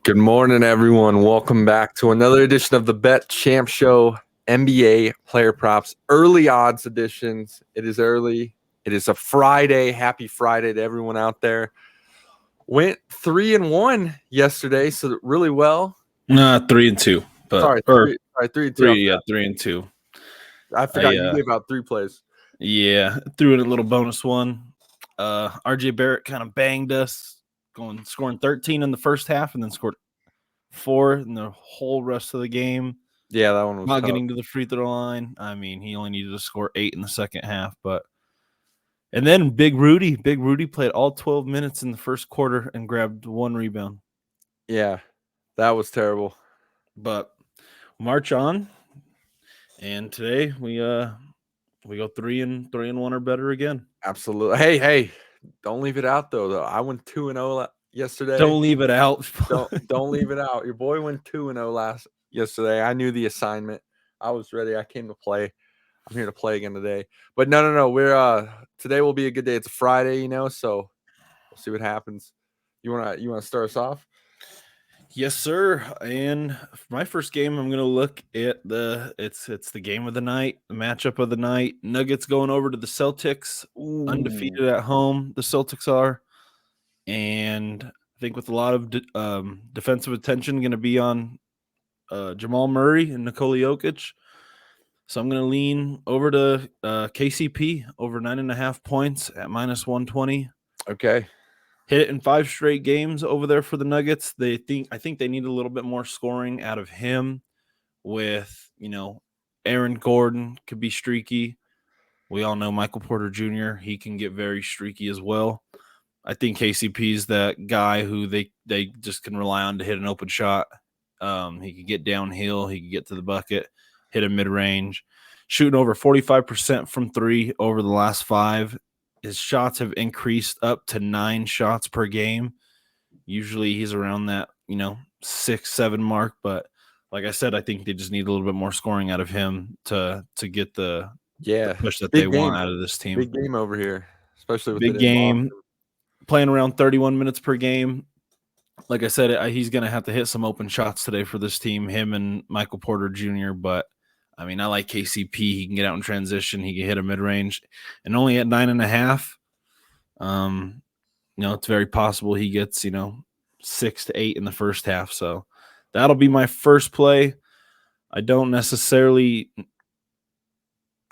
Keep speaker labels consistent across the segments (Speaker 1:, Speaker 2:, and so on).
Speaker 1: Good morning, everyone. Welcome back to another edition of the Bet Champ Show NBA Player Props Early Odds Editions. It is early. It is a Friday. Happy Friday to everyone out there. Went 3-1 yesterday, so really well.
Speaker 2: 3-2, but
Speaker 1: Sorry, 3-2.
Speaker 2: three, yeah, 3-2.
Speaker 1: I forgot you gave out 3 plays.
Speaker 2: Yeah, threw in a little bonus one. RJ Barrett kind of banged us, scoring 13 in the first half, and then scored 4 in the whole rest of the game.
Speaker 1: Yeah, that one was
Speaker 2: not
Speaker 1: tough.
Speaker 2: getting to the free throw line. I mean, he only needed to score 8 in the second half, and then Big Rudy played all 12 minutes in the first quarter and grabbed 1 rebound.
Speaker 1: Yeah, that was terrible.
Speaker 2: But march on, and today we go 3-1 or better again.
Speaker 1: Absolutely. Hey, don't leave it out though. I went 2-0 yesterday.
Speaker 2: Don't leave it out.
Speaker 1: Don't leave it out. Your boy went 2-0 yesterday. I knew the assignment. I was ready. I came to play. I'm here to play again today. But no. We're today will be a good day. It's a Friday, so we'll see what happens. You wanna start us off?
Speaker 2: Yes, sir. And for my first game, I'm gonna look at it's the game of the night, the matchup of the night. Nuggets going over to the Celtics, undefeated at home. The Celtics are, and I think with a lot of defensive attention going to be on Jamal Murray and Nikola Jokic. So I'm going to lean over to KCP over 9.5 points at -120.
Speaker 1: Okay.
Speaker 2: Hit it in 5 straight games over there for the Nuggets. I think they need a little bit more scoring out of him. With Aaron Gordon could be streaky. We all know Michael Porter Jr. He can get very streaky as well. I think KCP's that guy who they just can rely on to hit an open shot. He can get downhill. He can get to the bucket, hit a mid-range, shooting over 45% from 3 over the last 5. His shots have increased up to 9 shots per game. Usually he's around that 6-7 mark, but like I said, I think they just need a little bit more scoring out of him to get the push that they want out of this team.
Speaker 1: Big game over here, especially with
Speaker 2: big game. Playing around 31 minutes per game. Like I said, he's going to have to hit some open shots today for this team, him and Michael Porter Jr. But, I mean, I like KCP. He can get out in transition. He can hit a mid-range. And only at 9.5, it's very possible he gets, 6 to 8 in the first half. So that'll be my first play. I don't necessarily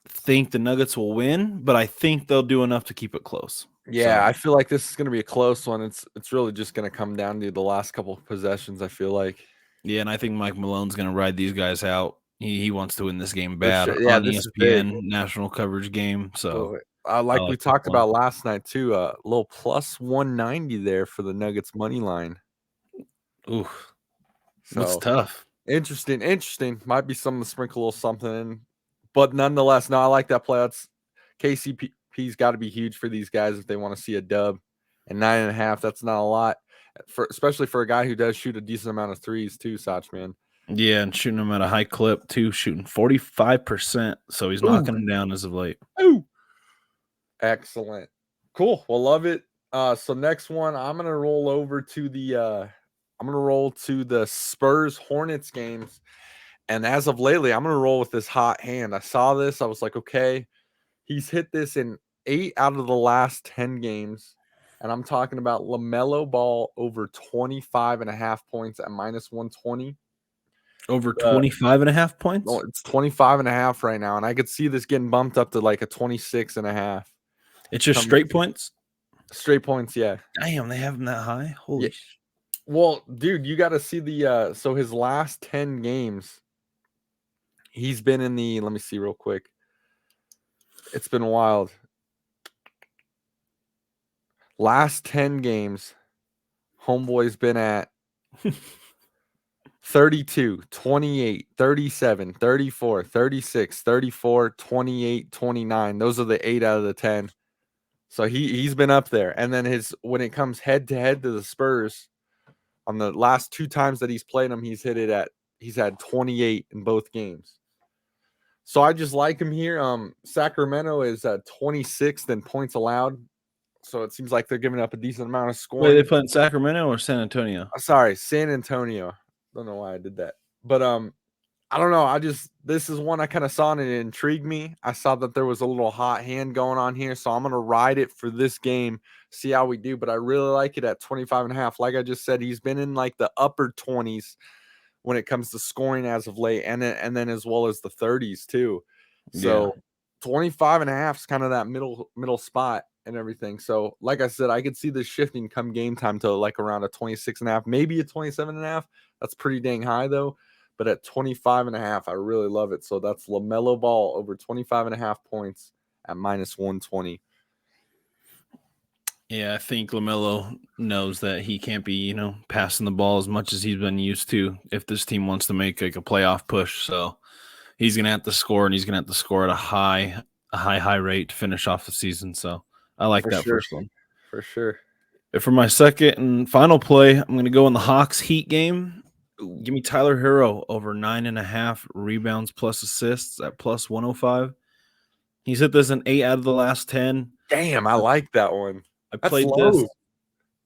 Speaker 2: think the Nuggets will win, but I think they'll do enough to keep it close.
Speaker 1: Yeah, so I feel like this is going to be a close one. It's really just going to come down to the last couple of possessions, I feel like.
Speaker 2: Yeah, and I think Mike Malone's going to ride these guys out. He wants to win this game bad
Speaker 1: on
Speaker 2: ESPN national coverage game. So
Speaker 1: like we talked about last night too, a little plus 190 there for the Nuggets money line.
Speaker 2: Ooh, that's tough.
Speaker 1: Interesting. Might be something to sprinkle a little something in, but nonetheless, no, I like that play. That's KCP's got to be huge for these guys if they want to see a dub. And 9.5, that's not a lot, especially for a guy who does shoot a decent amount of threes too, Sach, man.
Speaker 2: Yeah, and shooting them at a high clip too, shooting 45%. So he's knocking them down as of late.
Speaker 1: Ooh. Excellent. Cool. Well, love it. So next one, I'm gonna roll over to the Spurs Hornets games. And as of lately, I'm gonna roll with this hot hand. I saw this, I was like, okay, he's hit this in 8 out of the last 10 games. And I'm talking about LaMelo Ball over 25.5 points at -120.
Speaker 2: Over 25.5 points?
Speaker 1: No, it's 25.5 right now. And I could see this getting bumped up to like a 26.5.
Speaker 2: It's just straight points?
Speaker 1: Straight points, yeah.
Speaker 2: Damn, they have him that high? Holy shit.
Speaker 1: Well, dude, you got to see the so his last 10 games, he's been in the, let me see real quick. It's been wild. Last 10 games, homeboy's been at 32, 28, 37, 34, 36, 34, 28, 29. Those are the 8 out of the 10. So he's been up there. And then when it comes head to head to the Spurs, on the last 2 times that he's played them, he's had 28 in both games. So I just like him here. Sacramento is 26th in points allowed So it seems like they're giving up a decent amount of
Speaker 2: Wait,
Speaker 1: scoring.
Speaker 2: they play in Sacramento or San Antonio?
Speaker 1: Sorry, San Antonio. Don't know why I did that. But I don't know. This is one I kind of saw and it intrigued me. I saw that there was a little hot hand going on here, so I'm gonna ride it for this game, see how we do. But I really like it at 25.5. Like I just said, he's been in like the upper 20s when it comes to scoring as of late, and then as well as the 30s too. So 25.5 is kind of that middle spot and everything. So like I said, I could see this shifting come game time to like around a 26.5, maybe a 27.5. That's pretty dang high though. But at 25.5, I really love it. So that's LaMelo Ball over 25.5 points at -120.
Speaker 2: Yeah, I think LaMelo knows that he can't be, passing the ball as much as he's been used to if this team wants to make like a playoff push. So he's gonna have to score, and he's gonna have to score at a high rate to finish off the season. So I like that first one.
Speaker 1: For sure.
Speaker 2: And for my second and final play, I'm gonna go in the Hawks Heat game. Give me Tyler Hero over 9.5 rebounds plus assists at +105. He's hit this in 8 out of the last 10.
Speaker 1: Damn, I like that one.
Speaker 2: I
Speaker 1: That's
Speaker 2: played
Speaker 1: low.
Speaker 2: this.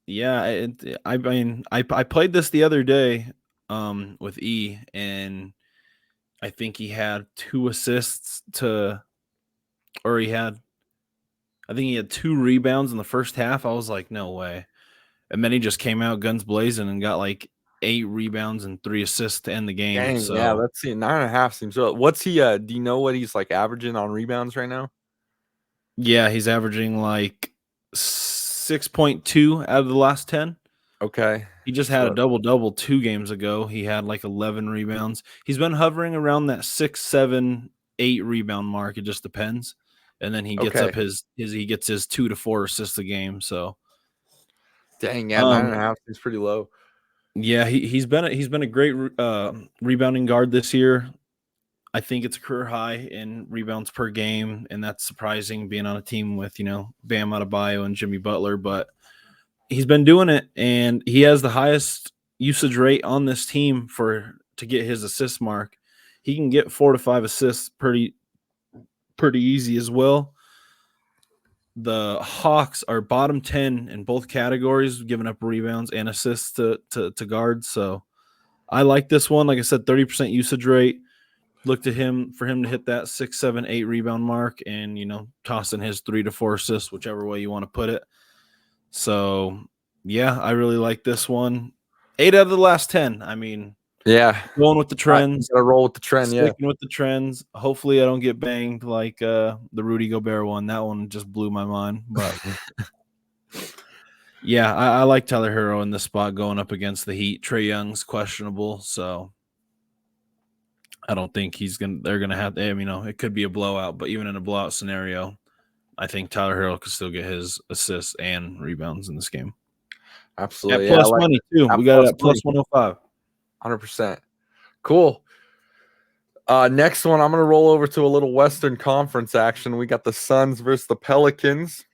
Speaker 2: Yeah, I played this the other day with E, and I think he had 2 assists I think he had 2 rebounds in the first half. I was like, no way. And then he just came out guns blazing and got like 8 rebounds and 3 assists to end the game.
Speaker 1: Dang,
Speaker 2: So
Speaker 1: yeah, let's see. 9.5 seems low. What's he do you know what he's like averaging on rebounds right now?
Speaker 2: yeah, he's averaging like 6.2 out of the last 10.
Speaker 1: Okay.
Speaker 2: He just had a double-double 2 games ago. He had like 11 rebounds. He's been hovering around that 6, 7, 8 rebound mark. It just depends. And then he gets up his 2 to 4 assists a game. So
Speaker 1: dang, yeah, 9.5 seems pretty low.
Speaker 2: Yeah, he's been a great rebounding guard this year. I think it's a career high in rebounds per game, and that's surprising being on a team with Bam Adebayo and Jimmy Butler. But he's been doing it, and he has the highest usage rate on this team to get his assist mark. He can get 4 to 5 assists pretty easy as well. The Hawks are bottom 10 in both categories, giving up rebounds and assists to guards. So I like this one. Like I said, 30% usage rate. Look to him for him to hit that 6, 7, 8 rebound mark, and toss in his 3 to 4 assists, whichever way you want to put it. So yeah, I really like this one. 8 out of the last 10. I mean,
Speaker 1: yeah,
Speaker 2: going with the trends.
Speaker 1: Gotta roll with the trend.
Speaker 2: Sticking with the trends. Hopefully, I don't get banged like the Rudy Gobert one. That one just blew my mind. But yeah, I like Tyler Hero in this spot going up against the Heat. Trae Young's questionable, so I don't think they're gonna have. It could be a blowout, but even in a blowout scenario, I think Tyler Hero could still get his assists and rebounds in this game.
Speaker 1: Absolutely,
Speaker 2: at plus money too. We got it at plus 105.
Speaker 1: 100%. Cool. Next one, I'm going to roll over to a little Western Conference action. We got the Suns versus the Pelicans.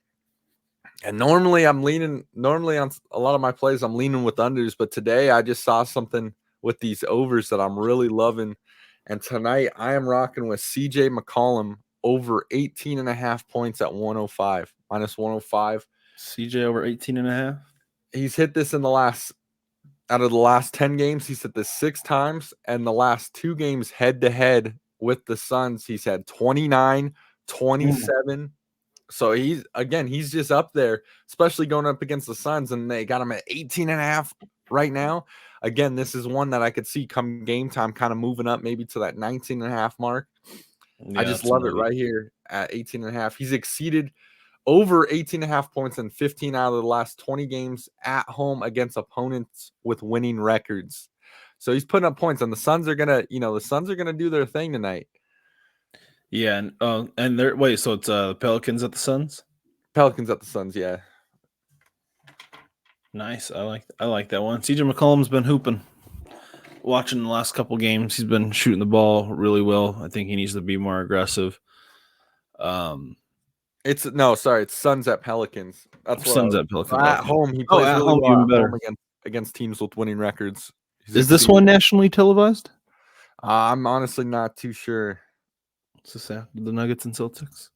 Speaker 1: And normally on a lot of my plays, I'm leaning with unders. But today I just saw something with these overs that I'm really loving. And tonight I am rocking with CJ McCollum over 18.5 points at 105, minus 105.
Speaker 2: CJ over 18.5.
Speaker 1: He's hit this out of the last 10 games, he's hit this 6 times, and the last 2 games head-to-head with the Suns, he's had 29, 27. So he's just up there, especially going up against the Suns, and they got him at 18.5 right now. Again, this is one that I could see come game time kind of moving up maybe to that 19.5 mark. Yeah, I just love it right here at 18.5. He's exceeded over 18.5 points in 15 out of the last 20 games at home against opponents with winning records. So he's putting up points, and the Suns are gonna do their thing tonight.
Speaker 2: Yeah, and they're so it's Pelicans at the Suns.
Speaker 1: Pelicans at the Suns, yeah.
Speaker 2: Nice. I like that one. CJ McCollum's been hooping. Watching the last couple games, he's been shooting the ball really well. I think he needs to be more aggressive.
Speaker 1: It's Suns at Pelicans. That's what
Speaker 2: Suns at Pelicans.
Speaker 1: At home, he plays really well
Speaker 2: even better
Speaker 1: against teams with winning records.
Speaker 2: Is this one nationally televised?
Speaker 1: I'm honestly not too sure.
Speaker 2: Is this after the Nuggets and Celtics?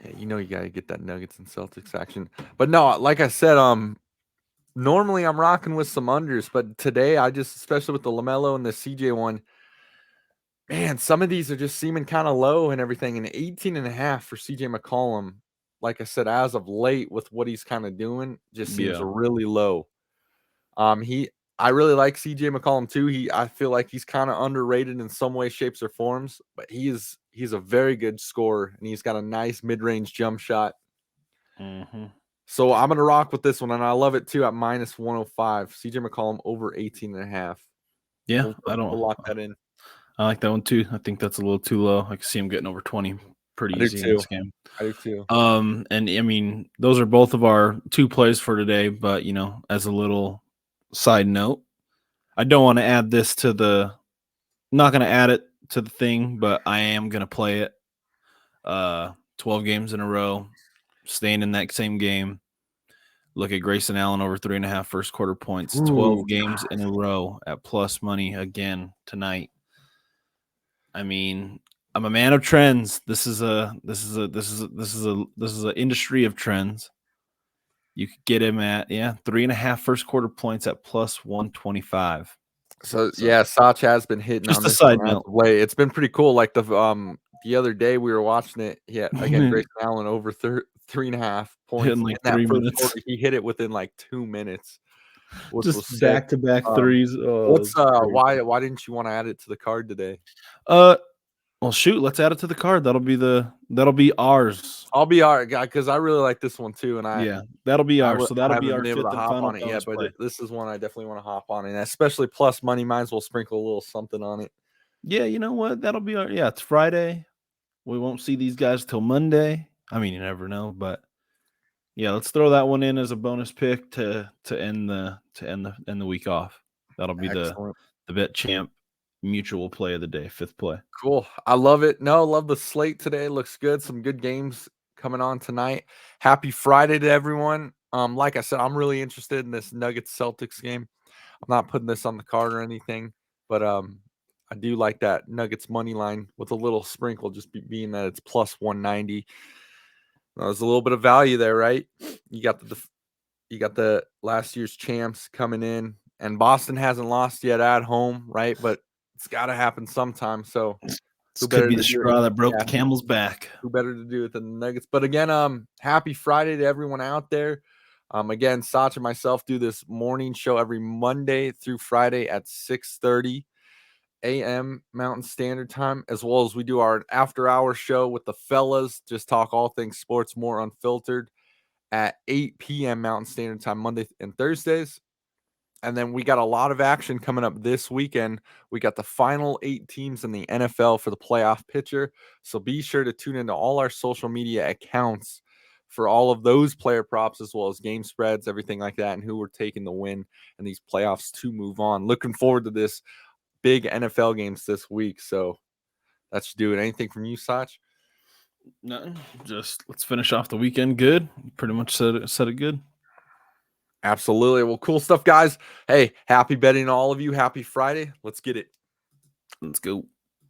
Speaker 1: Yeah, you know you got to get that Nuggets and Celtics action. But no, like I said, normally I'm rocking with some unders, but today I just, especially with the LaMelo and the CJ one, man, some of these are just seeming kind of low and everything. And 18.5 for CJ McCollum, like I said, as of late with what he's kind of doing, just seems
Speaker 2: Yeah.
Speaker 1: really low. I really like CJ McCollum too. I feel like he's kind of underrated in some way, shapes, or forms, but he's a very good scorer and he's got a nice mid-range jump shot.
Speaker 2: Mm-hmm.
Speaker 1: So I'm gonna rock with this one, and I love it too at minus 105. CJ McCollum over 18.5.
Speaker 2: Yeah,
Speaker 1: We'll lock that in.
Speaker 2: I like that one too. I think that's a little too low. I can see him getting over 20 pretty
Speaker 1: I do
Speaker 2: easy in
Speaker 1: too.
Speaker 2: this game.
Speaker 1: I do too.
Speaker 2: And I mean, those are both of our 2 plays for today, but as a little side note, I don't want to add this to not going to add it to the thing, but I am going to play it. 12 games in a row, staying in that same game. Look at Grayson Allen over 3.5 first quarter points.
Speaker 1: Ooh,
Speaker 2: 12 games in a row at plus money again tonight. I mean, I'm a man of trends. This is an industry of trends. You could get him at 3.5 first quarter points at plus 125.
Speaker 1: So yeah, Sach has been hitting
Speaker 2: Just
Speaker 1: on
Speaker 2: a
Speaker 1: this
Speaker 2: side
Speaker 1: one as
Speaker 2: note.
Speaker 1: of late. It's been pretty cool. Like the other day we were watching it. Yeah, again, Grayson Allen over 3.5 points
Speaker 2: Hitting like
Speaker 1: in that
Speaker 2: 3
Speaker 1: first
Speaker 2: minutes.
Speaker 1: quarter. He hit it within like 2 minutes, which was
Speaker 2: Just
Speaker 1: sick.
Speaker 2: back-to-back threes.
Speaker 1: What's why didn't you want to add it to the card today?
Speaker 2: Well, shoot, let's add it to the card. That'll be ours.
Speaker 1: I'll be all right, guy, because I really like this one too, and
Speaker 2: that'll be ours. So
Speaker 1: I
Speaker 2: that'll be
Speaker 1: haven't
Speaker 2: our
Speaker 1: been able
Speaker 2: fifth
Speaker 1: to
Speaker 2: and
Speaker 1: hop
Speaker 2: final
Speaker 1: on it
Speaker 2: bonus
Speaker 1: yet, but
Speaker 2: play.
Speaker 1: this is one I definitely want to hop on, and especially plus money. Might as well sprinkle a little something on it.
Speaker 2: Yeah, you know what? That'll be our. Yeah, it's Friday. We won't see these guys till Monday. I mean, you never know, but yeah, let's throw that one in as a bonus pick to end the week off. That'll be
Speaker 1: Excellent.
Speaker 2: the Bet Champ mutual play of the day, 5th play.
Speaker 1: Cool. I love it. No, love the slate today. Looks good. Some good games coming on tonight. Happy Friday to everyone. Like I said, I'm really interested in this Nuggets Celtics game. I'm not putting this on the card or anything, but I do like that Nuggets money line with a little sprinkle, just being that it's plus 190. There's a little bit of value there, right? You got the last year's champs coming in, and Boston hasn't lost yet at home, right? But it's got to happen sometime. So
Speaker 2: This could be the straw that broke the camel's back.
Speaker 1: Who better to do it than the Nuggets? But again, happy Friday to everyone out there. Again, Sach and myself do this morning show every Monday through Friday at 6:30 a.m. Mountain Standard Time, as well as we do our after-hour show with the fellas, just talk all things sports, more unfiltered, at 8 p.m. Mountain Standard Time, Monday and Thursdays. And then we got a lot of action coming up this weekend. We got the final 8 teams in the NFL for the playoff picture. So be sure to tune into all our social media accounts for all of those player props, as well as game spreads, everything like that, and who we're taking the win in these playoffs to move on. Looking forward to this big NFL games this week. So that should do it. Anything from you, Sach?
Speaker 2: Nothing. Just let's finish off the weekend good. Pretty much said it good.
Speaker 1: Absolutely. Well, cool stuff, guys. Hey, happy betting to all of you. Happy Friday. Let's get it.
Speaker 2: Let's go.